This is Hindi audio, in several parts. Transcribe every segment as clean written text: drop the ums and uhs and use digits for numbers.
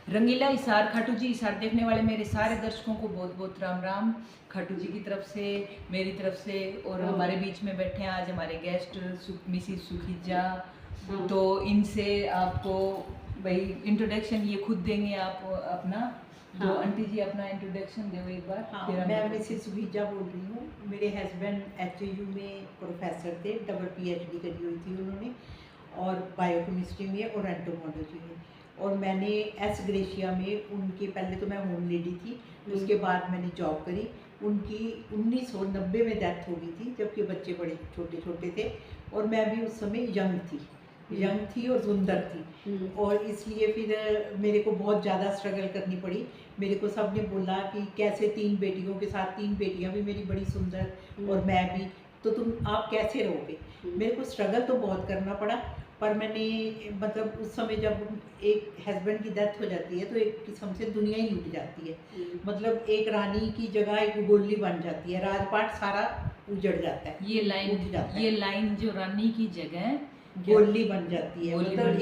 रंगीला हिसार, खाटू जी हिसार देखने वाले मेरे सारे दर्शकों को बहुत बहुत राम राम। खाटू जी की तरफ से, मेरी तरफ से, और हमारे बीच में बैठे हैं आज हमारे गेस्ट मिसिस सुखीजा। तो इनसे आपको भाई इंट्रोडक्शन ये खुद देंगे आप अपना। तो आंटी जी अपना इंट्रोडक्शन दो एक बार। हाँ, फिर मैं मिसिस सुखीजा बोल रही हूँ। मेरे हस्बैंड एचयू में प्रोफेसर थे, डबल पीएचडी करी हुई थी उन्होंने, और बायोकेमिस्ट्री में और एंटोमोलॉजी में। और मैंने एस ग्रेशिया में उनके, पहले तो मैं होम लेडी थी, उसके बाद मैंने जॉब करी। उनकी 1990 में डेथ हो गई थी, जबकि बच्चे बड़े छोटे छोटे थे, और मैं भी उस समय यंग थी और सुंदर थी। और इसलिए फिर मेरे को बहुत ज़्यादा स्ट्रगल करनी पड़ी। मेरे को सबने बोला कि कैसे 3 बेटियों के साथ, 3 बेटियां भी मेरी बड़ी सुंदर और मैं भी, तो तुम आप कैसे रहोगे। मेरे को स्ट्रगल तो बहुत करना पड़ा, पर मैंने, मतलब उस समय जब एक हस्बैंड की डेथ हो जाती है तो एक किस्म से दुनिया ही लूट जाती है। मतलब एक रानी की जगह एक गोली बन जाती है, राजपाट सारा उजड़ जाता है। ये लाइन जो रानी की जगह गोली बन जाती है, मतलब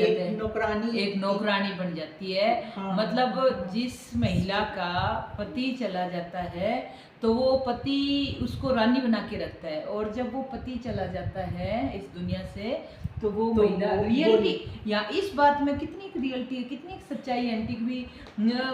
एक नौकरानी बन जाती है। हाँ, मतलब जिस महिला का पति चला जाता है तो वो पति उसको रानी बना के रखता है, और जब वो पति चला जाता है इस दुनिया से तो वो महिला रियलिटी, या इस बात में कितनी रियलिटी है, कितनी सच्चाई है आंटी भी।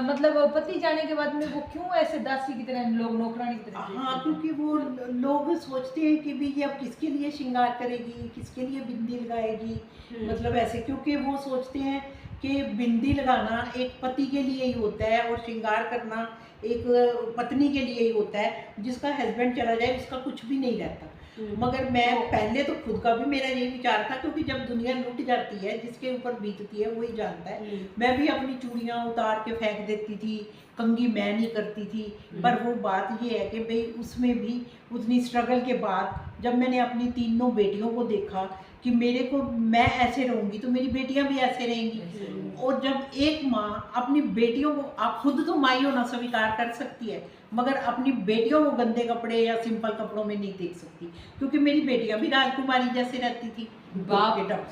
मतलब पति जाने के बाद में वो क्यों ऐसे दासी की तरह, लोग नौकरानी की तरह। हाँ, क्योंकि वो लोग सोचते हैं कि भी ये अब किसके लिए श्रृंगार करेगी, किसके लिए बिंदी लगाएगी, मतलब ऐसे, क्योंकि वो सोचते हैं कि बिंदी लगाना एक पति के लिए ही होता है और श्रृंगार करना एक पत्नी के लिए ही होता है। जिसका हस्बैंड चला जाए उसका कुछ भी नहीं रहता। मगर मैं पहले तो खुद का भी मेरा यही विचार था, क्योंकि जब दुनिया लुट जाती है, जिसके ऊपर बीतती है वही जानता है। मैं भी अपनी चूड़ियाँ उतार के फेंक देती थी, कंघी मैं नहीं करती थी। पर वो बात ये है कि भाई उसमें भी उतनी स्ट्रगल के बाद जब मैंने अपनी तीनों बेटियों को देखा कि मेरे को, मैं ऐसे रहूँगी तो मेरी बेटियां भी ऐसे रहेंगी। और जब एक माँ अपनी बेटियों को, आप खुद तो माई होना स्वीकार कर सकती है, मगर अपनी बेटियों को गंदे कपड़े या सिंपल कपड़ों में नहीं देख सकती, क्योंकि मेरी बेटियां भी राजकुमारी जैसे रहती थी।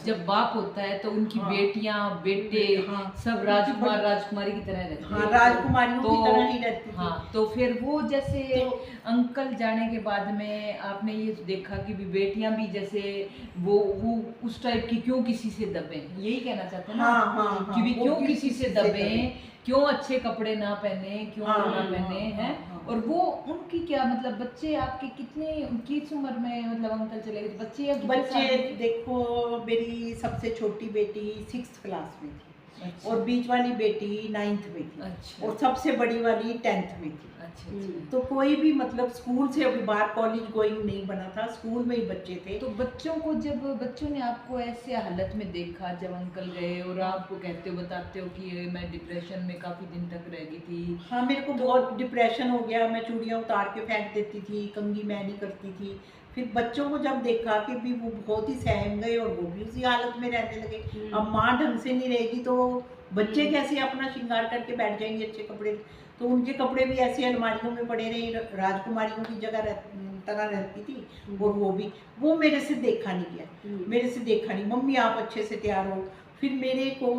जब बाप होता है तो उनकी हाँ, बेटियां बेटे, हाँ, सब राजकुमारी की तरह रहते हैं। हाँ, राजकुमारियों की तरह ही रहती थी। हाँ, तो फिर वो जैसे अंकल जाने के बाद में आपने ये देखा कि भी बेटियां भी जैसे वो उस टाइप की क्यों किसी से दबे, यही कहना चाहते हैं ना। हाँ, हाँ, कि भी हाँ, क्यों किसी से दबे, क्यों अच्छे कपड़े ना पहने, क्यों हाँ, ना पहने हाँ, हैं। हाँ, और वो उनकी क्या, मतलब बच्चे आपके कितने, किस उम्र में मतलब अंकल चले गए बच्चे, या कितने बच्चे साल के? देखो, मेरी सबसे छोटी बेटी 6th क्लास में थी। अच्छा। और बीच वाली बेटी 9th में थी। अच्छा। और सबसे बड़ी वाली 10th में थी। अच्छा, अच्छा। तो कोई भी मतलब स्कूल से अभी बाहर कॉलेज गोइंग नहीं बना था, स्कूल में ही बच्चे थे। तो बच्चों को, जब बच्चों ने आपको ऐसे हालत में देखा, जब अंकल गए और आपको कहते हो, बताते हो कि ये मैं डिप्रेशन में काफ़ी दिन तक रह गई थी। हाँ, मेरे को बहुत डिप्रेशन हो गया। मैं चूड़ियाँ उतार के फेंक देती थी, कंघी मैं नहीं करती थी। फिर बच्चों को जब देखा कि भी वो बहुत ही सहम गए और वो भी उसी हालत में रहने लगे। अब माँ ढंग से नहीं रहेगी तो बच्चे कैसे अपना श्रृंगार करके बैठ जाएंगे अच्छे कपड़े। तो उनके कपड़े भी ऐसे अलमारियों में पड़े रहे, राजकुमारियों की जगह तरह रहती थी। और वो मेरे से देखा नहीं गया। मम्मी आप अच्छे से तैयार हो। फिर मेरे को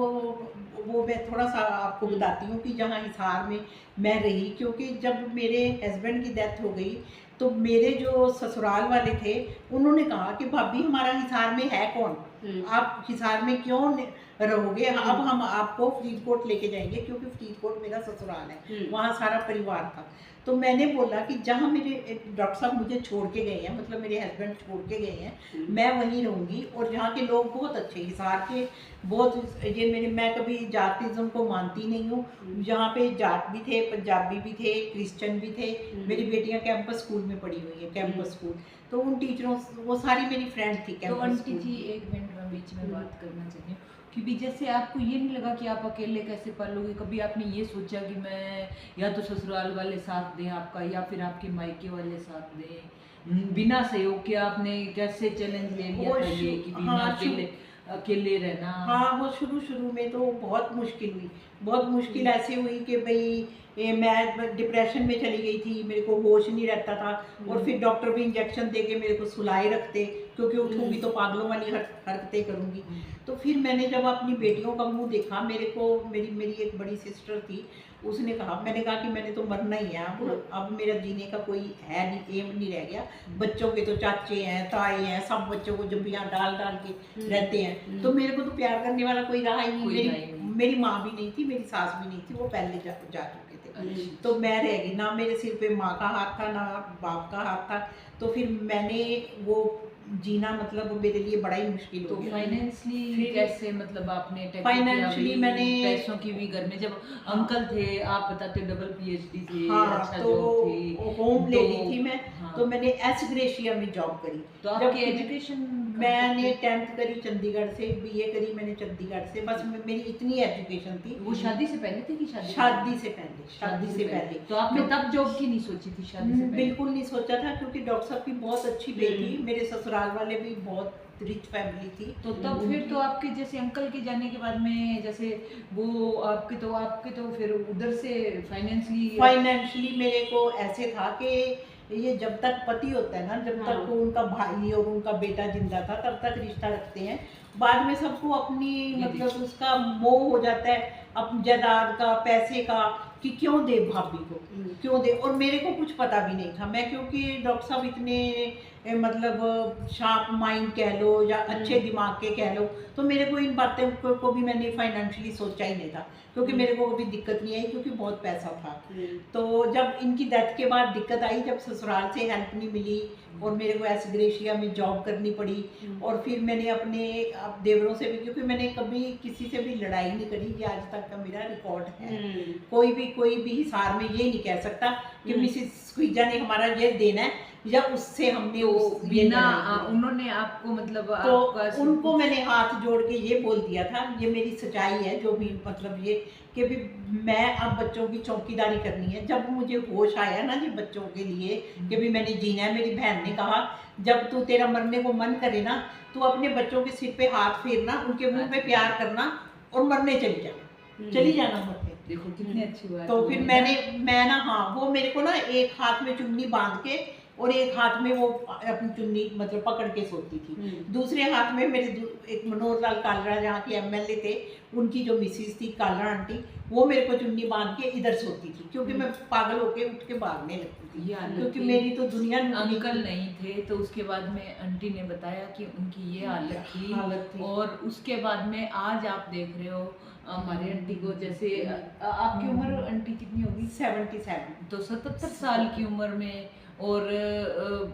वो मैं थोड़ा सा आपको बताती हूँ कि जहाँ हिसार में मैं रही, क्योंकि जब मेरे हस्बैंड की डेथ हो गई तो मेरे जो ससुराल वाले थे उन्होंने कहा कि भाभी हमारा हिसार में है कौन, आप हिसार में क्यों रहोगे, अब हम आपको फरीदकोट लेके जाएंगे, क्योंकि फरीदकोट मेरा ससुराल है, वहाँ सारा परिवार था। तो मैंने बोला कि जहाँ मेरे डॉक्टर साहब मुझे छोड़ के गए हैं, मतलब मेरे हस्बैंड छोड़ के गए हैं, मैं वहीं रहूँगी। और जहाँ के लोग बहुत अच्छे, हिसार के बहुत, मैं कभी जातिज़म को मानती नहीं हूँ। यहाँ पे जाट भी थे, पंजाबी भी थे, क्रिश्चियन भी थे। मेरी बेटियाँ कैंपस स्कूल में पढ़ी हुई है, कैंपस स्कूल। तो उन टीचरों, वो सारी मेरी फ्रेंड थी तो कैंपस आंटी जी एक मिनट में बीच में बात करना चाहती हूँ, क्योंकि जैसे आपको ये नहीं लगा कि आप अकेले कैसे पालोगे, कभी आपने ये सोचा कि मैं या तो ससुराल वाले साथ दें आपका, या फिर आपके मायके वाले साथ दें, बिना सहयोग के आपने कैसे चैलेंज ले लिया था ये कि बिना अकेले रहना। हाँ, वो शुरू में तो बहुत मुश्किल हुई। बहुत मुश्किल ऐसे हुई कि भाई मैं डिप्रेशन में चली गई थी, मेरे को होश नहीं रहता था। और फिर डॉक्टर भी इंजेक्शन दे के मेरे को सुलाए रखते, क्योंकि उठूंगी तो पागलों वाली हरकतें करूंगी। तो फिर मैंने जब अपनी बेटियों का मुंह देखा, मेरे को मेरी मेरी एक बड़ी सिस्टर थी, उसने कहा, मैंने कहा कि मैंने तो मरना ही है, अब मेरा जीने का कोई है नहीं, एम नहीं रह गया। बच्चों के तो चाचे हैं, ताए हैं, सब बच्चों को जब्बियाँ डाल डाल के रहते हैं, तो मेरे को तो प्यार करने वाला कोई रहा ही नहीं। मेरी माँ भी नहीं थी, मेरी सास भी नहीं थी, वो पहले जा चुके थे। तो मैं रह गई, ना मेरे सिर पे माँ का हाथ था ना बाप का हाथ था। तो फिर मैंने वो जीना मतलब मेरे लिए बड़ा ही मुश्किल हो गया। फाइनेंशियली कैसे, मतलब आपने फाइनेंशियली मैंने पैसों की भी घर में, जब अंकल थे आप बताते डबल पीएचडी थे, हाँ, अच्छा तो जॉब थी, होम लेडी थी मैं। हाँ, तो मैंने एस ग्रेशिया में जॉब करी। तो आपकी एजुकेशन, मैंने 10th करी चंडीगढ़ से, बीए करी मैंने चंडीगढ़ से, बस मेरी इतनी एजुकेशन थी। वो शादी से पहले थी कि शादी से पहले? शादी से पहले। तो आपने तब जॉब की नहीं सोची थी शादी से पहले? बिल्कुल नहीं सोचा था, क्योंकि डॉक्टर साहब की बहुत अच्छी बेटी, मेरे ससुराल वाले भी बहुत रिच फैमिली थी। तो तब फिर तो आपके जैसे अंकल के जाने के बाद में, जैसे वो आपके तो फिर उधर से फाइनेंशियली मेरे को ऐसे था कि ये जब तक पति होता है ना, जब तक उनका भाई और उनका बेटा जिंदा था तब तक रिश्ता रखते हैं। बाद में सबको अपनी मतलब उसका मोह हो जाता है, अपनी जायदाद का, पैसे का, कि क्यों दे भाभी को, क्यों दे। और मेरे को कुछ पता भी नहीं था, मैं क्योंकि डॉक्टर साहब इतने मतलब शार्प माइंड कह लो या अच्छे दिमाग के कह लो, तो मेरे को इन बातों को भी मैंने फाइनेंशियली सोचा ही नहीं था, क्योंकि मेरे को कभी दिक्कत नहीं आई, क्योंकि बहुत पैसा था। तो जब इनकी डेथ के बाद दिक्कत आई, जब ससुराल से हेल्प नहीं मिली और मेरे को एस ग्रेशिया में जॉब करनी पड़ी, और फिर मैंने अपने देवरों से भी, क्योंकि मैंने कभी किसी से भी लड़ाई नहीं करी, ये आज तक का मेरा रिकॉर्ड है। कोई भी हिसार में ये नहीं कह सकता कि मिसिस स्क्वीजा ने हमारा ये देना है या उससे हमने बिना उन्होंने आपको मतलब तो उनको मैंने हाथ जोड़ के ये बोल दिया था, ये मेरी सच्चाई है जो भी मतलब ये, कि भी मैं अब बच्चों की चौकीदारी करनी है। जब मुझे होश आया ना जी बच्चों के लिए कि भी मैंने जीना है, मेरी बहन ने कहा जब तू तेरा मरने को मन करे ना, तू अपने बच्चों के सिर पे हाथ फेरना, उनके मुंह पे प्यार करना और मरने चली जाना मरने। देखो कितनी अच्छी बात। तो फिर मैं ना, हाँ, वो मेरे को ना एक हाथ में चुन्नी बांध के और एक हाथ में वो अपनी चुन्नी मतलब पकड़ के सोती थी, दूसरे हाथ में मेरे एक मनोहर लाल कालरा जहाँ के एमएलए थे, उनकी जो मिसिस थी कालरा आंटी, वो मेरे को चुन्नी बांध के इधर सोती थी, क्योंकि मैं पागल होके उठ के भागने लगती थी, क्योंकि मेरी तो दुनिया। अंकल नहीं थे तो उसके बाद में आंटी ने बताया कि उनकी ये हालत थी, और उसके बाद में आज आप देख रहे हो हमारे आंटी को, जैसे आपकी उम्र आंटी कितनी होगी? 77। तो 77 साल की उम्र में, और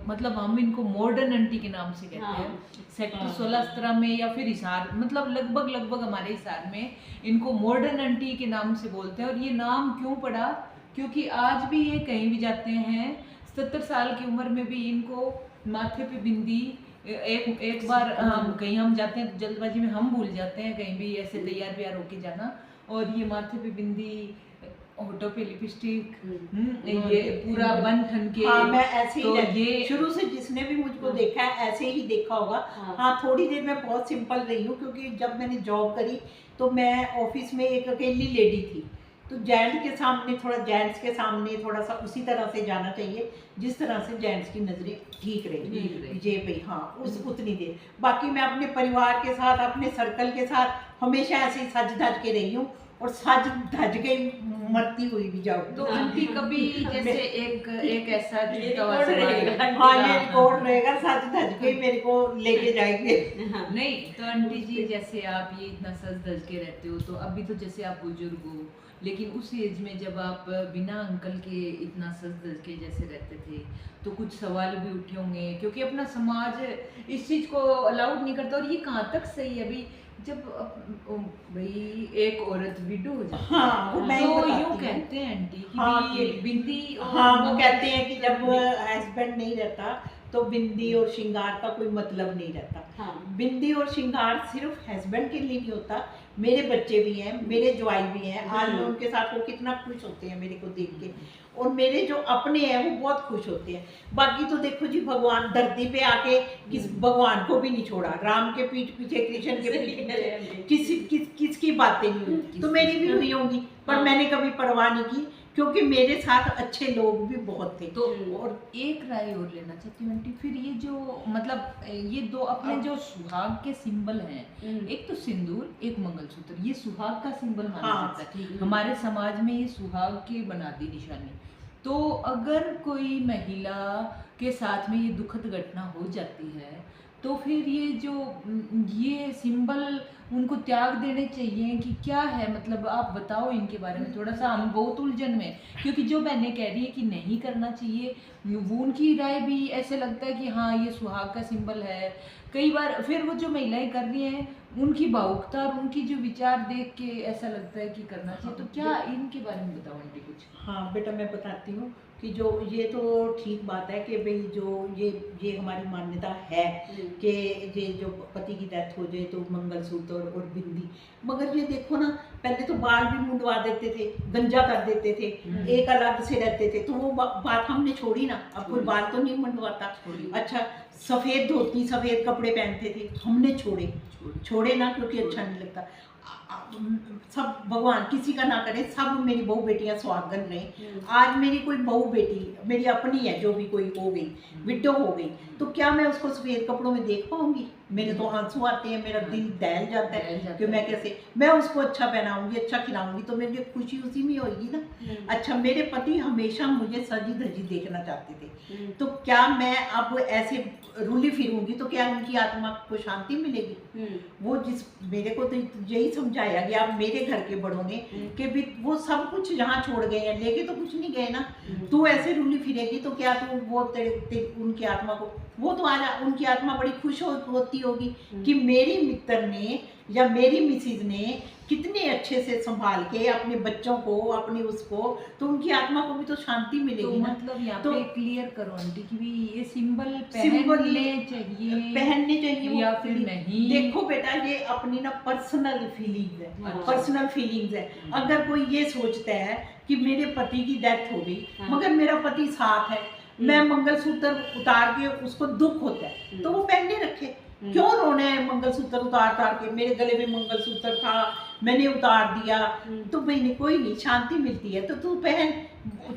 मतलब हम इनको मॉडर्न आंटी के नाम से कहते हैं। सेक्टर 16 में या फिर हिसार, मतलब लगभग हमारे हिसार में इनको मॉडर्न आंटी के नाम से बोलते हैं। और ये नाम क्यों पड़ा? क्योंकि आज भी ये कहीं भी जाते हैं 70 साल की उम्र में भी इनको माथे पे बिंदी, एक बार कहीं हम जाते हैं तो जल्दबाजी में हम भूल जाते हैं कहीं भी ऐसे तैयार व्यार होके जाना, और ये माथे पे बिंदी, होठों पे लिपस्टिक, ये पूरा बन ठन के। हाँ, मैं ऐसे तो ही ये शुरू से जिसने भी मुझको देखा है ऐसे ही देखा होगा। हाँ, थोड़ी देर मैं बहुत सिंपल रही हूँ, क्योंकि जब मैंने जॉब करी तो मैं ऑफिस में एक अकेली लेडी थी, तो जेंट्स के सामने थोड़ा सा उसी तरह से जाना चाहिए जिस तरह से जेंट्स की नजरें ठीक रही जे भाई। हाँ, उतनी देर। बाकी मैं अपने परिवार के साथ, अपने सर्कल के साथ हमेशा ऐसे ही सज धज के रही हूँ, और सज धज के मरती हुई भी जाऊँ। तो आंटी कभी जैसे एक ऐसा हाँ, ये रिकॉर्ड रहेगा, सज धज के मेरे को लेके जाएंगे। नहीं तो आंटी जी, जैसे आप ये इतना सज धज के रहते हो, तो अभी तो जैसे आप बुजुर्ग हो, लेकिन उस एज में जब आप बिना अंकल के इतना सज धज के जैसे रहते थे, तो कुछ सवाल भी उठे होंगे, क्योंकि अपना समाज इस चीज को अलाउड नहीं करता। और ये कहाँ तक सही है? अभी जब भाई एक औरत विडो हो जाती है, हाँ, तो यूँ कहते हैं आंटी कि हाँ, ये बिंदी, हाँ, वो कहते हैं कि जब हस्बैंड नहीं रहता तो बिंदी और श्रृंगार का कोई मतलब नहीं रहता। हाँ। बिंदी और श्रृंगार सिर्फ हस्बैंड के लिए नहीं होता, मेरे बच्चे भी हैं, मेरे ज्वाई भी हैं, आज मैं उनके साथ वो कितना खुश होते हैं मेरे को देख के, और मेरे जो अपने हैं वो बहुत खुश होते हैं। बाकी तो देखो जी, भगवान धरती पे आके किस भगवान को भी नहीं छोड़ा, राम के पीठ पीछे, कृष्ण के पीठ पीछे किसकी बातें नहीं हुई, तो मेरी भी हुई होंगी, पर मैंने कभी परवाह नहीं की, क्योंकि मेरे साथ अच्छे लोग भी बहुत थे। तो और एक राय और लेना चाहती हूँ आंटी, फिर ये जो मतलब ये दो अपने जो सुहाग के सिंबल हैं, एक तो सिंदूर, एक मंगलसूत्र, ये सुहाग का सिंबल माना हाँ, जाता है हमारे समाज में, ये सुहाग की बना दी निशानी। तो अगर कोई महिला के साथ में ये दुखद घटना हो जाती है, तो फिर ये जो ये सिंबल उनको त्याग देने चाहिए कि क्या है, मतलब आप बताओ इनके बारे में थोड़ा सा, हम बहुत उलझन में। क्योंकि जो बहनें कह रही है कि नहीं करना चाहिए, वो उनकी राय भी ऐसे लगता है कि हाँ ये सुहाग का सिंबल है। कई बार फिर वो जो महिलाएं कर रही हैं, उनकी भावुकता और उनकी जो विचार देख के ऐसा लगता है कि करना चाहिए। तो क्या इनके बारे में बताओ आंटी कुछ। हाँ बेटा, मैं बताती हूँ कि जो ये तो ठीक बात है कि भाई जो ये हमारी मान्यता है कि ये जो पति की डेथ हो जाए तो मंगलसूत्र और बिंदी। मगर ये देखो ना, पहले तो बाल भी मुंडवा देते थे, गंजा कर देते थे, एक अलग से रहते थे, तो वो बात हमने छोड़ी ना, अब कोई बाल तो नहीं मुंडवाता। अच्छा, सफ़ेद धोती सफ़ेद कपड़े पहनते थे, हमने छोड़े ना, क्योंकि अच्छा नहीं लगता। सब भगवान किसी का ना करे, सब मेरी बहू बेटियां सुहागन रहे। आज मेरी कोई बहू बेटी मेरी अपनी है, जो भी कोई हो गई, विडो हो गई, तो क्या मैं उसको सफेद कपड़ों में देख पाऊंगी? मेरे तो आंसू आते हैं, मेरा दिल दहल जाता है कि मैं कैसे, मैं उसको अच्छा पहनाऊंगी, अच्छा खिलाऊंगी, तो मेरी खुशी उसी में होगी ना। अच्छा, मेरे पति हमेशा मुझे सजी धजी देखना चाहते थे, तो क्या मैं अब ऐसे रूली फिरूंगी तो क्या उनकी आत्मा को शांति मिलेगी? वो जिस मेरे को तो यही समझाया गया मेरे घर के बड़ों ने कि भी वो सब कुछ यहाँ छोड़ गए हैं, लेके तो कुछ नहीं गए ना। तू ऐसे रूली फिरेगी तो क्या तू वो उनकी आत्मा को, वो तो आज उनकी आत्मा बड़ी खुश होती होगी कि मेरी मित्र ने या मेरी मिसिज ने कितने अच्छे से संभाल के अपने बच्चों को, अपने उसको, तो उनकी आत्मा को भी तो शांति मिलेगी। तो ना, मतलब यहाँ तो पे क्लियर करो आंटी कि भी ये सिंबल पहनने चाहिए या फिर नहीं। देखो बेटा, ये अपनी ना पर्सनल फीलिंग है, पर्सनल फीलिंग्स है। अगर कोई ये सोचता है कि मेरे पति की डेथ हो गई मगर मेरा पति साथ है, मैं मंगलसूत्र उतार के उसको दुख होता है, तो वो पहनने रखे। क्यों रोना है मंगलसूत्र उतार के? मेरे गले में मंगलसूत्र था, मैंने उतार दिया, तो भाई कोई नहीं, शांति मिलती है तो तू पहन।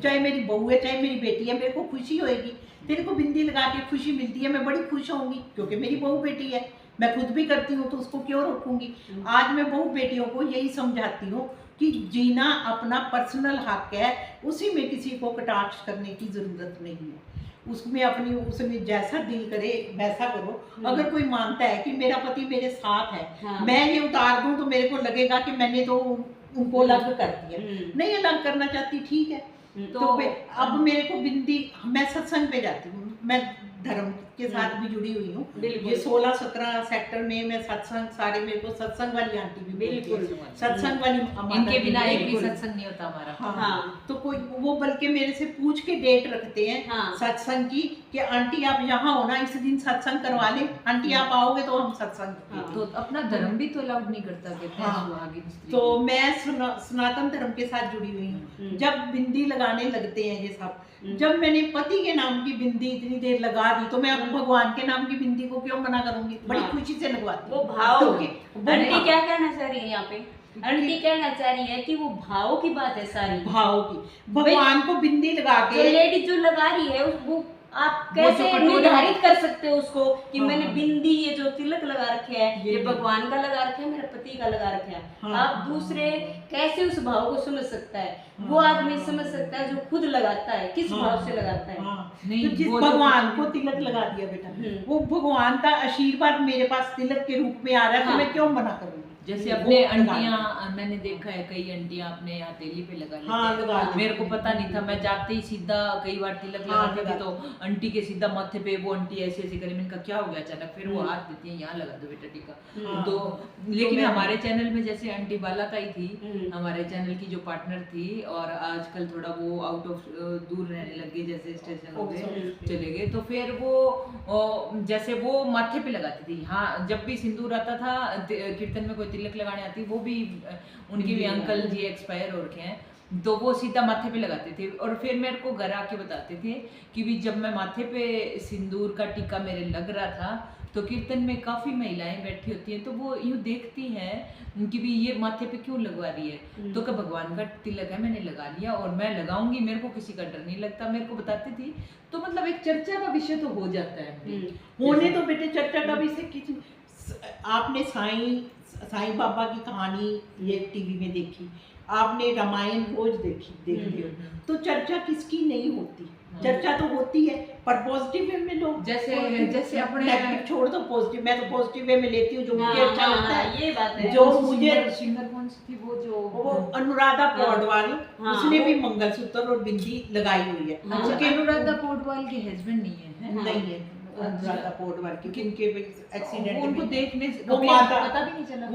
चाहे मेरी बहू है, चाहे मेरी बेटी है, मेरे को खुशी होएगी। तेरे को बिंदी लगा के खुशी मिलती है, मैं बड़ी खुश होंगी, क्योंकि मेरी बहू बेटी है, मैं खुद भी करती हूँ, तो उसको क्यों रोकूंगी? आज मैं बहू बेटियों को यही समझाती हूँ कि जीना अपना पर्सनल हक है, उसी में किसी को कटाक्ष करने की जरूरत नहीं है। उसमें अपनी, उसमें जैसा दिल करे वैसा करो। अगर कोई मानता है कि मेरा पति मेरे साथ है, मैं ये उतार दूं तो मेरे को लगेगा कि मैंने तो उनको अलग कर दिया, नहीं अलग करना चाहती, ठीक है। तो अब मेरे को बिंदी, मैं सत्संग पे जाती हूँ, मैं धर्म के साथ भी जुड़ी हुई हूँ। ये 16-17 सेक्टर में मैं सत्संग, सारे मेरे को सत्संग वाली आंटी भी बिल्कुल, सत्संग वाली, इनके बिना एक भी सत्संग नहीं होता हमारा। हाँ, तो कोई वो बल्कि मेरे से पूछ के डेट रखते हैं सत्संग की कि आंटी आप यहाँ हो ना, इस दिन सत्संग करवा ले, आंटी आप आओगे तो हम सत्संग। तो अपना धर्म भी तो अलाउड नहीं करता, कहते हैं सुहागिन स्त्री। तो मैं सनातन धर्म के साथ जुड़ी हुई हूँ। जब बिंदी लगाने लगते हैं ये सब, जब मैंने पति के नाम की बिंदी इतनी देर लगा दी, तो मैं अब भगवान के नाम की बिंदी को क्यों मना करूंगी? बड़ी खुशी से लगवाती हूँ। वो भाव, आंटी क्या कहना चाह रही है यहाँ पे? आंटी कहना चाह रही है कि वो भाव की बात है, सारी भाव की, भगवान को बिंदी लगा के। लेडी जो लगा रही है वो आप कैसे निर्धारित कर सकते हो उसको कि मैंने बिंदी, ये जो तिलक लगा रखे है, ये भगवान का लगा रखे है, मेरे पति का लगा रखे है। आप दूसरे कैसे उस भाव को समझ सकता है? वो आदमी समझ सकता है जो खुद लगाता है, किस भाव से लगाता है। नहीं, तो जिस भगवान को तिलक लगा दिया बेटा, वो भगवान का आशीर्वाद मेरे पास तिलक के रूप में आ रहा है, तो मैं क्यों मना करूँ? जैसे अपने अंटियां, मैंने देखा है कई अंटियां अपने हथेली पे लगा लेती हैं। मेरे को पता नहीं था, मैं जाते ही सीधा कई बार तिलक लगाती थी, तो आंटी के सीधा माथे पे वो आंटी ऐसे ऐसे करी, मैंने कहा क्या हो गया अचानक? फिर वो हाथ देती है, यहाँ लगा दो बेटा टीका। तो लेकिन हमारे चैनल में जैसे आंटी बाला ताई थी, हमारे चैनल की जो पार्टनर थी, और आजकल थोड़ा वो आउट ऑफ दूर रहने लगी, जैसे स्टेशन हो गए, चले गए, तो फिर वो जैसे वो माथे पे लगाती थी। हाँ, जब भी सिंदूर आता था, कीर्तन में कोई तिलक लगाने आती, वो भी उनके भी अंकल जी एक्सपायर हो रखे हैं, तो वो सीधा माथे पे लगाते थे और फिर मेरे को घर आके बताते थे कि भी जब मैं माथे पे सिंदूर का टीका मेरे लग रहा था तो कीर्तन में काफ़ी महिलाएं बैठी होती हैं तो वो यूँ देखती हैं कि भी ये माथे पे क्यों लगवा रही है, तो क्या भगवान का तिलक है, मैंने लगा लिया और मैं लगाऊंगी, मेरे को किसी का डर नहीं लगता, मेरे को बताती थी। तो मतलब एक चर्चा का विषय तो हो जाता है। होने तो बेटे चर्चा का विषय किसी, आपने साईं बाबा की कहानी ये टीवी में देखी, आपने रामायण रोज देखते हो, तो चर्चा किसकी नहीं होती, चर्चा तो होती है पर पॉजिटिव वे में लोग, जैसे अपने नेगेटिव छोड़ दो पॉजिटिव, मैं तो पॉजिटिव वे में लेती हूँ जो मुझे अच्छा लगता है। ये बात है। जो मुझे सिंगर कौन सी थी वो अनुराधा पौडवाल, उसने भी मंगलसूत्र और बिंदी लगाई हुई है। अच्छा, अनुराधा पौडवाल के हस्बैंड नहीं है? नहीं है अनुराधा पौडवाल, क्योंकि उनके एक्सीडेंट उनको देखने से वो माता पता भी नहीं चला।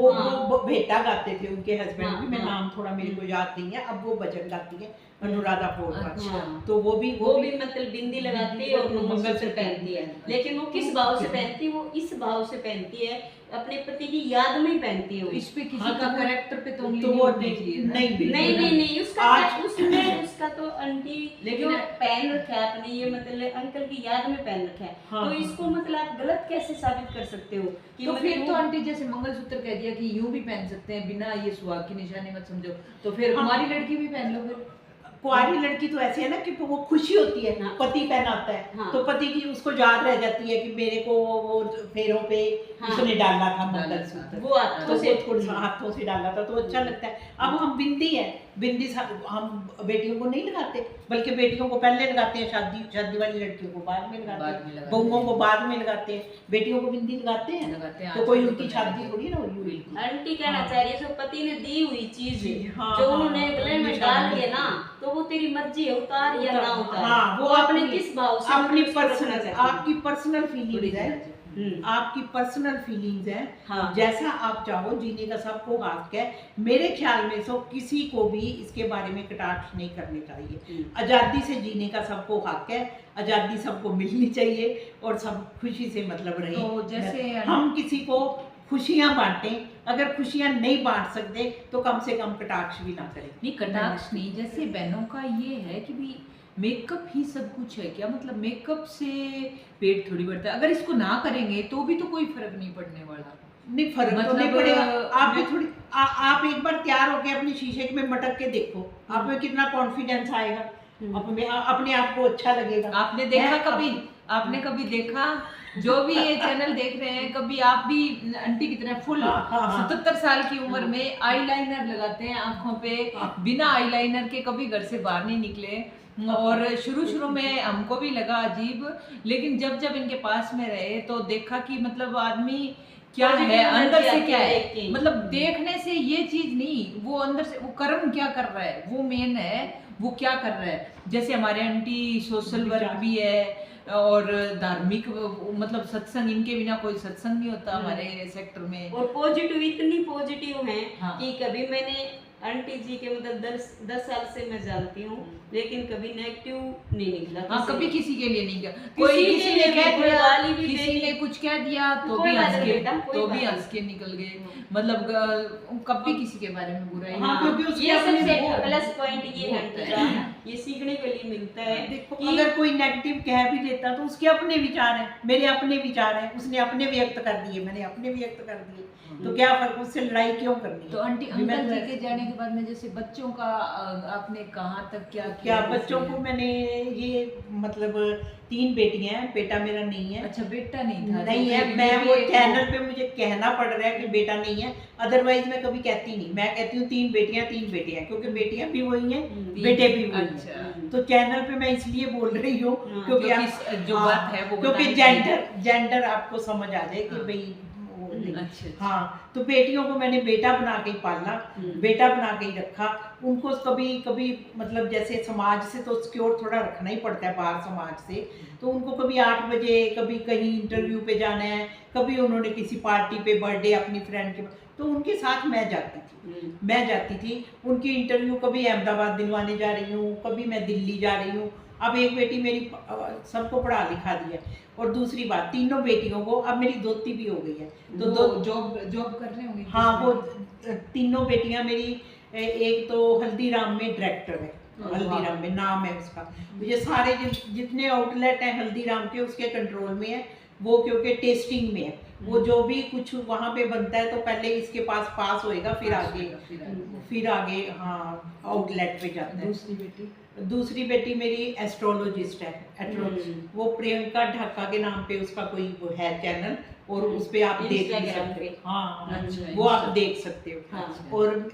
वो भेटा गाते थे उनके हस्बैंड भी, मैं नाम थोड़ा मेरे को याद नहीं है, अब वो भजन गाती है अनुराधा पौडवाल। तो वो भी मतलब बिंदी लगाती है और मंगलसूत्र पहनती है, लेकिन वो किस भाव से पहनती है? वो इस भाव से पहनती है, अपने पति की याद में ही पहनती है। इस पे किसी का कैरेक्टर पे तो वो नहीं उसका तो आंटी लेकिन पहन रखा है अपने, ये मतलब अंकल की याद में पहन रखा है। तो इसको मतलब आप गलत कैसे साबित कर सकते हो कि तो फिर तो आंटी जैसे मंगलसूत्र कह दिया कि यूं भी पहन सकते हैं बिना ये सुहाग की निशानी मत समझो, तो फिर हमारी लड़की भी पहन लो। फिर कुंवारी लड़की तो ऐसे है ना कि वो खुशी होती है, पति पहनाता है तो पति की उसको याद रह जाती है कि मेरे को वो फेरों पे उसने डाला था मंगलसूत्र, वो हाथों से डाला था, तो अच्छा लगता है। अब हम बिंदी है, बिंदी हम बेटियों को नहीं लगाते, बल्कि बेटियों को पहले लगाते हैं, शादी वाली लड़कियों को बाद में लगाते हैं, बहुओं को बाद में लगाते हैं, बेटियों को बिंदी लगाते हैं। तो कोई उनकी शादी थोड़ी ना हुई। आंटी कहना चाह रही है जो पति ने दी हुई चीज जो उन्होंने गले में डाल दिया ना, तो वो तेरी मर्जी है उतार या ना उतार, वो अपने किस भाव से अपनी पर्सनल, आपकी पर्सनल फीलिंग्स है, आपकी पर्सनल फीलिंग्स है, जैसा आप चाहो जीने का सबको हक है। मेरे ख्याल में सो किसी को भी इसके बारे में कटाक्ष नहीं करने चाहिए, आज़ादी से जीने का सबको हक है, आज़ादी सबको मिलनी चाहिए और सब खुशी से मतलब रहे। तो जैसे हम किसी को खुशियां बांटें, अगर खुशियां नहीं बांट सकते तो कम से कम कटाक्ष भी ना करें। नहीं कटाक्ष नहीं, जैसे बहनों का ये है कि भी मेकअप ही सब कुछ है क्या, मतलब मेकअप से पेट थोड़ी बढ़ता है, अगर इसको ना करेंगे तो भी तो कोई फर्क नहीं पड़ने वाला। नहीं फर्क मतलब तो नहीं पड़ेगा, आप भी थोड़ी आप एक बार तैयार होके अपने शीशे में मटक के देखो, आप में कितना कॉन्फिडेंस आएगा, अपने आप को अच्छा लगेगा। आपने देखा कभी, आपने कभी देखा जो भी ये चैनल देख रहे हैं, कभी आप भी आंटी की तरह फुल 77 साल की उम्र में आईलाइनर लगाते हैं आंखों पे, बिना आईलाइनर के कभी घर से बाहर नहीं निकले, और शुरू में हमको भी लगा अजीब, लेकिन जब इनके पास में रहे तो देखा कि मतलब आदमी क्या है अंदर से, क्या है मतलब देखने से ये चीज नहीं, वो अंदर से वो कर्म क्या कर रहा है वो मेन है, वो क्या कर रहा है। जैसे हमारे आंटी सोशल वर्क भी है और धार्मिक, मतलब सत्संग, इनके बिना कोई सत्संग नहीं होता हमारे सेक्टर में। और पॉजिटिव, इतनी पॉजिटिव हैं कि कभी मैंने आंटी जी के मतलब 10 साल से मैं जानती हूँ, लेकिन कभी नेगेटिव नहीं निकला। कभी किसी के लिए नहीं किया, कोई किसी ने कह दिया, किसी ने कुछ कह दिया तो भी हंस के निकल गए, मतलब कभी किसी के बारे में बुराई नहीं। ये सबसे प्लस पॉइंट ये है, ये सीखने के लिए मिलता है। देखो अगर कोई नेगेटिव कह भी देता तो उसके अपने विचार हैं, मेरे अपने विचार हैं, उसने अपने व्यक्त कर दिए, मैंने अपने व्यक्त कर दिए, तो क्या फर्क, उससे लड़ाई क्यों करनी है। तो आंटी अंकल जी के जाने के बाद में जैसे बच्चों का आपने कहाँ तक क्या बच्चों को मैंने ये मतलब 3 बेटियां हैं, बेटा मेरा नहीं है। अच्छा बेटा नहीं था? नहीं है, मैं वो चैनल पे मुझे कहना पड़ रहा है कि बेटा नहीं है, अदरवाइज मैं कभी कहती नहीं, मैं कहती हूँ 3 बेटियां 3 बेटे हैं, क्योंकि बेटियां भी वही हैं, बेटे भी वही हैं। तो चैनल पे मैं इसलिए बोल रही हूँ क्योंकि जो बात है वो, क्योंकि जेंडर आपको समझ आ जाए कि भाई अच्छा। हाँ, तो बेटियों को मैंने बेटा बना के ही पाला, बेटा बना के ही रखा। उनको कभी मतलब जैसे समाज से तो सिक्योर थोड़ा रखना ही पड़ता है, बाहर समाज से, तो उनको कभी 8 बजे कभी कहीं इंटरव्यू पे जाना है, कभी उन्होंने किसी पार्टी पे बर्थडे अपनी फ्रेंड के, तो उनके साथ मैं जाती थी उनकी इंटरव्यू, कभी अहमदाबाद दिलवाने जा रही हूँ, कभी मैं दिल्ली जा रही हूँ। अब एक बेटी मेरी सबको पढ़ा लिखा दिया, और दूसरी बात 3 बेटियों को, अब मेरी दोती भी हो गई है, तो जॉब कर रहे होंगे। हाँ, वो 3 बेटियां मेरी एक तो हल्दीराम में डायरेक्टर है, हल्दीराम में नाम है उसका। ये सारे जितने आउटलेट हैं हल्दीराम के उसके कंट्रोल में है वो, क्योंकि टेस्टिंग में है वो, जो भी कुछ वहाँ पे बनता है तो पहले इसके पास होएगा, फिर आगे हाँ आउटलेट पे जाता है। दूसरी बेटी मेरी एस्ट्रोलॉजिस्ट है, वो प्रियंका ढाका के नाम पे उसका कोई वो है चैनल, और उस पे आप देख भी सकते हो। हाँ वो आप देख सकते हो। और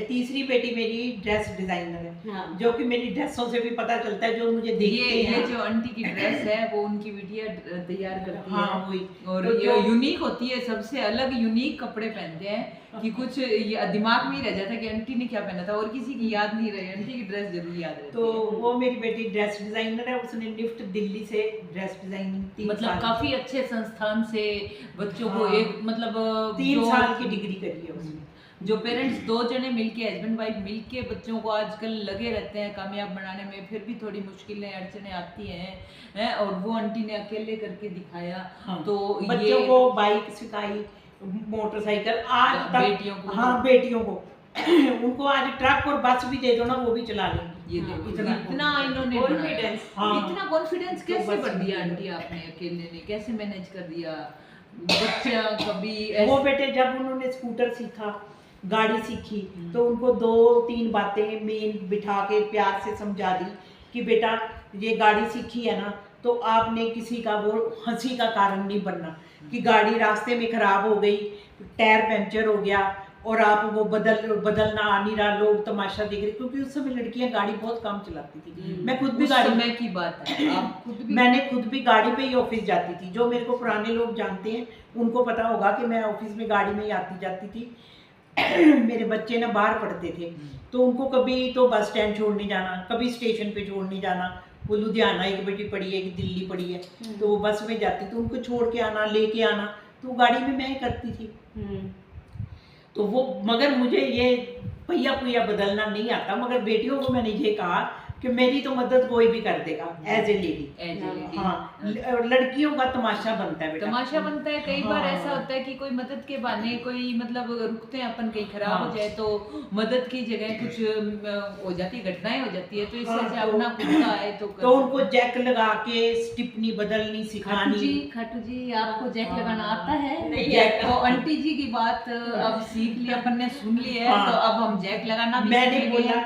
तीसरी बेटी मेरी ड्रेस डिजाइनर है, जो कि मेरी ड्रेसों से भी पता चलता है, जो मुझे देखते हैं। ये जो आंटी की ड्रेस है वो उनकी बिटिया तैयार करती हाँ, है, वही। और तो ये यूनिक होती है, सबसे अलग यूनिक कपड़े पहनते हैं कि कुछ ये दिमाग में ही रह जाता है कि आंटी ने क्या पहना था, और किसी की याद नहीं रही, आंटी की ड्रेस जरूर याद रहती तो है। वो मेरी बेटी ड्रेस डिजाइनर है, उसने निफ्ट दिल्ली से ड्रेस डिजाइनिंग मतलब काफी अच्छे संस्थान से बच्चों को हाँ, एक मतलब 3 साल की डिग्री करी है उसने। जो पेरेंट्स 2 जने मिलके, हस्बैंड वाइफ मिलके बच्चों को आजकल लगे रहते हैं कामयाब बनाने में, फिर भी थोड़ी मुश्किलें अड़चने आती हैं, और वो आंटी ने अकेले करके दिखाया। हाँ, तो बच्चों को बाइक सिखाई, मोटरसाइकिल, आज तक बेटियों को, हाँ बेटियों को उनको आज ट्रक और बस भी दे दो ना वो भी चला लेंगी। ये देखो इतना इन्होंने कॉन्फिडेंस, हाँ। इतना कॉन्फिडेंस कैसे बस बढ़ दिया ये आंटी आपने, अकेले ने कैसे मैनेज कर दिया बच्चा कभी वो बेटे जब उन्होंने स्कूटर सीखा, गाड़ी सीखी, तो उनको 2-3 बातें मेन बिठा के प्यार से समझा दी कि बेटा ये गाड़ी सीखी है ना, तो आपने किसी का वो हंसी का कारण नहीं बनना कि गाड़ी रास्ते में खराब हो गई, टायर पंचर हो गया और आप वो बदलना आ नहीं रहा, लोग तमाशा देख रहे, क्योंकि उस समय लड़कियां गाड़ी बहुत कम चलाती थी। मैं खुद भी गाड़ी समय की बात है, आप खुद भी मैंने खुद भी गाड़ी पे ही ऑफिस जाती थी। जो मेरे को पुराने लोग जानते हैं उनको पता होगा कि मैं ऑफिस में गाड़ी में ही आती जाती थी। मेरे बच्चे ना बाहर पढ़ते थे, तो उनको कभी तो बस स्टैंड छोड़ने जाना, कभी स्टेशन पे छोड़ने जाना। वो लुधियाना एक बेटी पड़ी है, एक दिल्ली पड़ी है, तो वो बस में जाती, तो उनको छोड़ के आना, लेके आना, तो गाड़ी में मैं ही करती थी। तो वो, मगर मुझे ये पहिया पुया बदलना नहीं आता, मगर बेटियों को मैंने ये कहा कि मेरी तो मदद कोई भी कर देगा एज ए लेडी। हाँ, लड़कियों का तमाशा बनता है बेटा, तमाशा बनता है। कई बार हाँ। ऐसा होता है कि कोई मदद के बहाने कोई मतलब रुकते हैं अपन, कहीं खराब हाँ। हो जाए तो मदद की जगह कुछ हो जाती है, घटनाएं हो जाती है, तो इससे हाँ, से तो- अपना खुद का है तो कर तो सकते उनको हैं। जैक लगा के स्टिपनी बदलनी सिखानी। खाटू जी आपको जैक हाँ। लगाना आता है? नहीं जैक आता। तो आंटी जी की बात अब सीख ली अपन ने, सुन ली है, हाँ। तो अब हम जैक लगाना भी मैंने सीखेंगे। बोला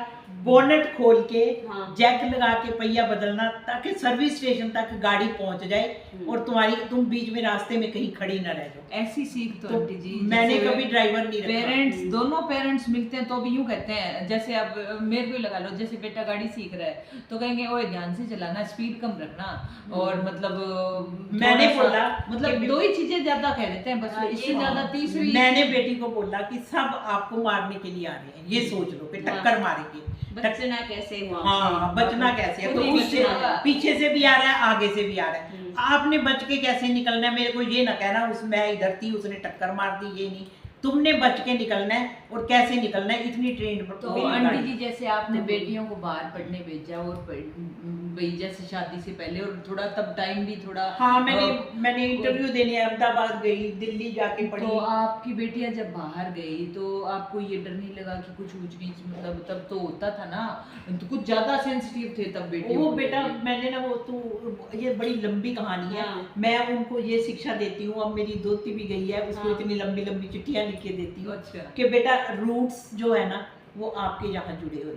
बोनट खोल के हाँ। जैक लगा के पहिया बदलना, ताकि सर्विस स्टेशन तक गाड़ी पहुंच जाए और तुम बीच में रास्ते में कहीं खड़ी ना रह जाओ। ऐसी सीख तो तो आंटी जी मैंने जैसे कभी ड्राइवर नहीं रखा। पेरेंट्स, दोनों पेरेंट्स मिलते हैं तो भी यूं कहते हैं, जैसे अब मेरे को ही लगा लो, जैसे बेटा गाड़ी सीख रहा है तो कहेंगे ओए ध्यान से चलाना, स्पीड कम रखना, और मतलब मैंने थोड़ा सा- बोला मतलब कि 2 ही चीजें ज्यादा कह देते हैं बस, हाँ, इससे ये ज्यादा तीसरी मैंने बेटी को बोला कि सब आपको मारने के लिए आ रहे हैं, ये सोच लो कि टक्कर मारेंगे। बचना कैसे हुआ? हाँ, बचना कैसे है, तो खुद ही उससे बचना। पीछे से भी आ रहा है, आगे से भी आ रहा है, आपने बच के कैसे निकलना है। मेरे को ये ना कहना उस मैं इधर थी उसने टक्कर मार दी, ये नहीं, तुमने बच के निकलना है और कैसे निकलना है, इतनी ट्रेन पर तो आंटी जी जैसे आपने बेटियों को बाहर पढ़ने भेजा, और भाई जैसे शादी से पहले, और थोड़ा तब टाइम भी थोड़ा हाँ, मैंने इंटरव्यू देने अहमदाबाद गई, दिल्ली जाके पढ़ी। तो आपकी बेटियां जब बाहर गई तो आपको ये डर नहीं लगा कि कुछ ऊंच नीच, मतलब तब तो होता था ना, तो कुछ ज्यादा सेंसिटिव थे तब बेटियों वो को बेटा लेके? मैंने ना वो तो ये बड़ी लंबी कहानी है। हाँ। मैं उनको ये शिक्षा देती हूँ, अब मेरी दोती भी गई है, उसको हाँ। इतनी लंबी लंबी चिट्ठियां लिख के देती हूँ अच्छा। कि बेटा रूट्स जो है ना वो आपके यहाँ जुड़े हुए,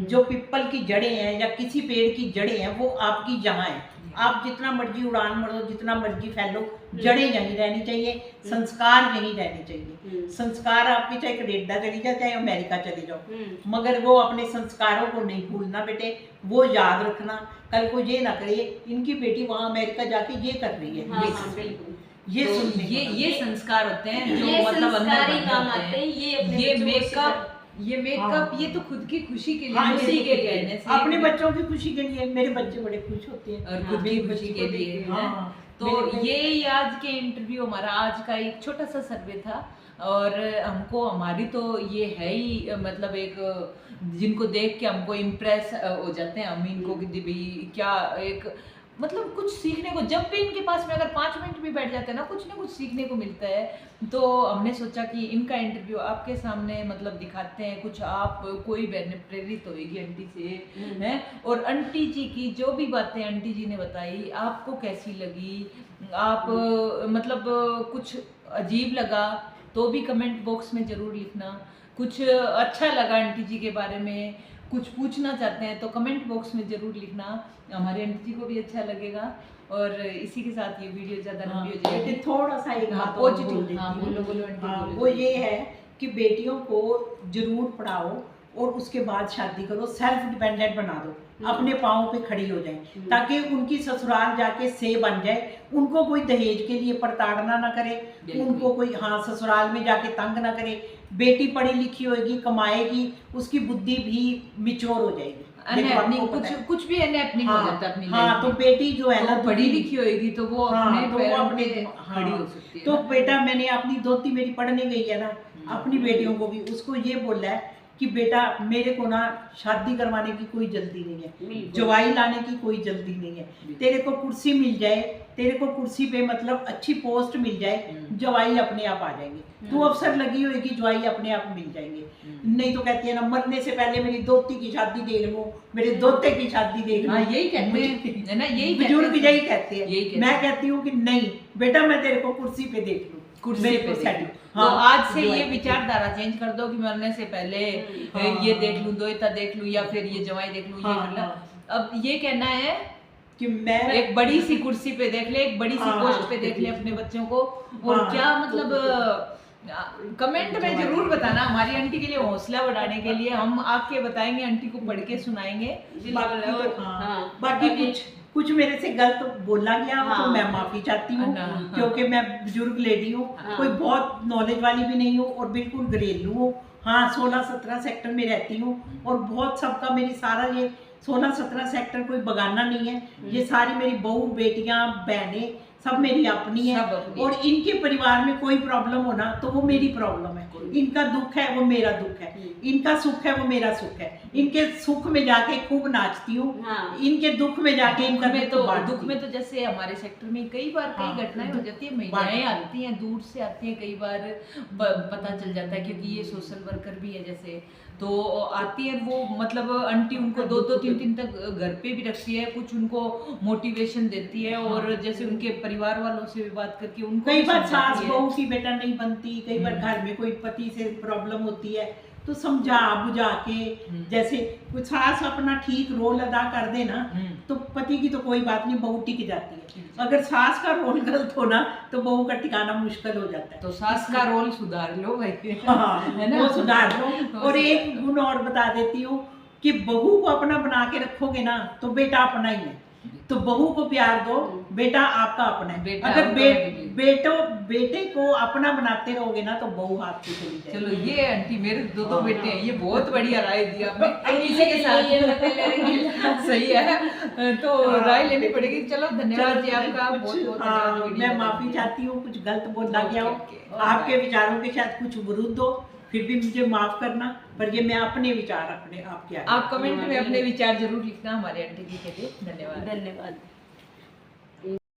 जो पीपल की जड़ें हैं या किसी पेड़ की जड़ें हैं वो आपकी जहाँ है। आप जितना मर्जी उड़ान मारो, जितना मर्जी फैलो, जड़ें यहीं रहनी चाहिए, संस्कार यहीं रहने चाहिए। संस्कार आपके चाहे कनाडा चली जाए, चाहे अमेरिका चले जाओ, मगर वो अपने संस्कारों को नहीं भूलना बेटे, वो याद रखना। कल को ये ना करे इनकी बेटी वहाँ अमेरिका जाके ये कर रही है, हाँ, ये हाँ, बिल्कुल। ये तो सुनने ये संस्कार होते हैं जो ये मतलब अंदर संस्कारी बन काम जाते आते हैं, ये अपने ये बच्चों को मेकअप, ये मेकअप, हाँ। ये तो खुद की खुशी के लिए, हाँ, खुशी ये के कहने से अपने बच्चों की खुशी के लिए, मेरे बच्चे बड़े खुश होते हैं और हाँ, खुद की मेरे खुशी बच्चे के को लिए देख के, है। हाँ। तो मेरे- ये आज के इंटरव्यू हमारा आज का एक छोटा सा सर्वे था, और हमको हमारी तो ये है ही मतलब एक जिनको देख के हमको इम्प्रेस हो जाते हैं हम इनको कि भाई क्या एक मतलब कुछ सीखने को, जब भी इनके पास में अगर 5 मिनट भी बैठ जाते हैं ना कुछ सीखने को मिलता है। तो हमने सोचा कि इनका इंटरव्यू आपके सामने मतलब दिखाते हैं, कुछ आप कोई बहन प्रेरित होगी आंटी से हैं, और आंटी जी की जो भी बातें आंटी जी ने बताई आपको कैसी लगी, आप मतलब कुछ अजीब लगा तो भी कमेंट बॉक्स में ज़रूर लिखना, कुछ अच्छा लगा आंटी जी के बारे में, कुछ पूछना चाहते हैं तो कमेंट बॉक्स में ज़रूर लिखना, हमारे आंटी जी को भी अच्छा लगेगा। और इसी के साथ ये वीडियो ज़्यादा लंबी हो जाएगी। लेकिन थोड़ा सा एक बात और पॉजिटिव, बोल देती हाँ हूँ। बोलो आंटी बोलो। वो ये है कि बेटियों को जरूर पढ़ाओ और उसके बाद शादी करो, सेल्फ डिपेंडेंट बना दो, अपने पाँव पे खड़ी हो जाए, ताकि उनकी ससुराल जाके से बन जाए, उनको कोई दहेज के लिए प्रताड़ना ना करे, उनको कोई हाँ ससुराल में जाके तंग ना करे। बेटी पढ़ी लिखी होगी, कमाएगी, उसकी बुद्धि भी मिच्योर हो जाएगी। कुछ भी अनहैपनिंग हो जाता है अपनी हाँ, तो बेटी जो है ना पढ़ी लिखी होगी तो वो अपने पैरों पे खड़ी हो सकती है। तो बेटा मैंने अपनी दोती मेरी पढ़ने गई है ना, अपनी बेटियों को भी उसको ये बोला है कि बेटा मेरे को ना शादी करवाने की कोई जल्दी नहीं है, जवाई लाने की कोई जल्दी नहीं है, तेरे को कुर्सी मिल जाए, तेरे को कुर्सी पे मतलब अच्छी पोस्ट मिल जाए, जवाई अपने आप आ जाएंगे, तू अफसर लगी होगी जवाई अपने आप मिल जाएंगे। नहीं तो कहती है ना मरने से पहले मेरी दोती की शादी देख लो, मेरे दोते की शादी देख लो। यही कहते हैं ना, यही बुजुर्ग यही कहते हैं। मैं कहती हूँ कि नहीं बेटा मैं तेरे को कुर्सी पे देख लूँ, कुर्सी पे सेट। तो आज से ये विचारधारा चेंज कर दो कि मरने से पहले ये देख लूं, दोता देख लूं, या फिर ये जवाई देख लूं, ये कर ला। अब ये कहना है कि मैं एक बड़ी सी कुर्सी पे देख ले, एक बड़ी सी पोस्ट पे देख ले अपने बच्चों को। और क्या मतलब कमेंट में जरूर बताना, हमारी आंटी के लिए हौसला बढ़ाने के लिए हम आपके बताएंगे, आंटी को पढ़ के सुनाएंगे। बाकी कुछ मेरे से गलत बोला गया तो मैं माफी चाहती हूँ, क्योंकि मैं बुजुर्ग लेडी हूँ, कोई बहुत नॉलेज वाली भी नहीं हूँ और बिल्कुल घरेलू हूँ। हाँ 16-17 सेक्टर में रहती हूँ और बहुत सबका मेरी सारा ये 16-17 सेक्टर कोई बगाना नहीं है, ये सारी मेरी बहू बेटियां बहनें सब मेरी अपनी है। और इनके परिवार में कोई प्रॉब्लम होना तो वो मेरी प्रॉब्लम है, इनका दुख है वो मेरा दुख है, इनका सुख है वो मेरा सुख है। इनके सुख में जाके खूब नाचती हूँ, इनके दुख में जाके इनका दुख में तो जैसे हमारे सेक्टर में कई बार कई घटनाएं हो जाती है, महिलाएं आती हैं दूर से आती हैं, कई बार पता चल जाता है क्योंकि ये सोशल वर्कर भी है जैसे, तो आती है वो मतलब आंटी उनको 2-2 3 तक घर पे भी रखती है, कुछ उनको मोटिवेशन देती है और जैसे उनके परिवार वालों से भी बात करके उनको कई बार सास बहू की बेटा नहीं बनती, कई बार घर में कोई पति से प्रॉब्लम होती है तो समझा बुझा के, जैसे कुछ सास अपना ठीक रोल अदा कर दे ना तो पति की तो कोई बात नहीं, बहू टिक जाती है। अगर सास का रोल गलत हो ना तो बहू का टिकाना मुश्किल हो जाता है। तो सास का रोल सुधार लो भाई, हाँ है ना, वो सुधार लो। और एक गुण और बता देती हूँ कि बहू को अपना बना के रखोगे ना तो बेटा अपना ही है, तो बहू को प्यार दो, बेटा आपका अपना है। अगर बेटे को अपना बनाते रहोगे ना तो बहू हाथ से चली जाएगी। चलो ये आंटी मेरे 2 बेटे हैं, ये बहुत बढ़िया राय दी आपने, इसी के साथ सही है तो राय लेनी पड़ेगी। चलो धन्यवाद जी आपका, बहुत मैं माफी चाहती हूँ कुछ गलत बोला गया हो, आपके विचारों के साथ कुछ विरुद्ध हो फिर भी मुझे माफ करना, पर ये मैं अपने विचार अपने आपके आप कमेंट में अपने विचार जरूर लिखना हमारे आंटी जी के लिए। धन्यवाद। धन्यवाद।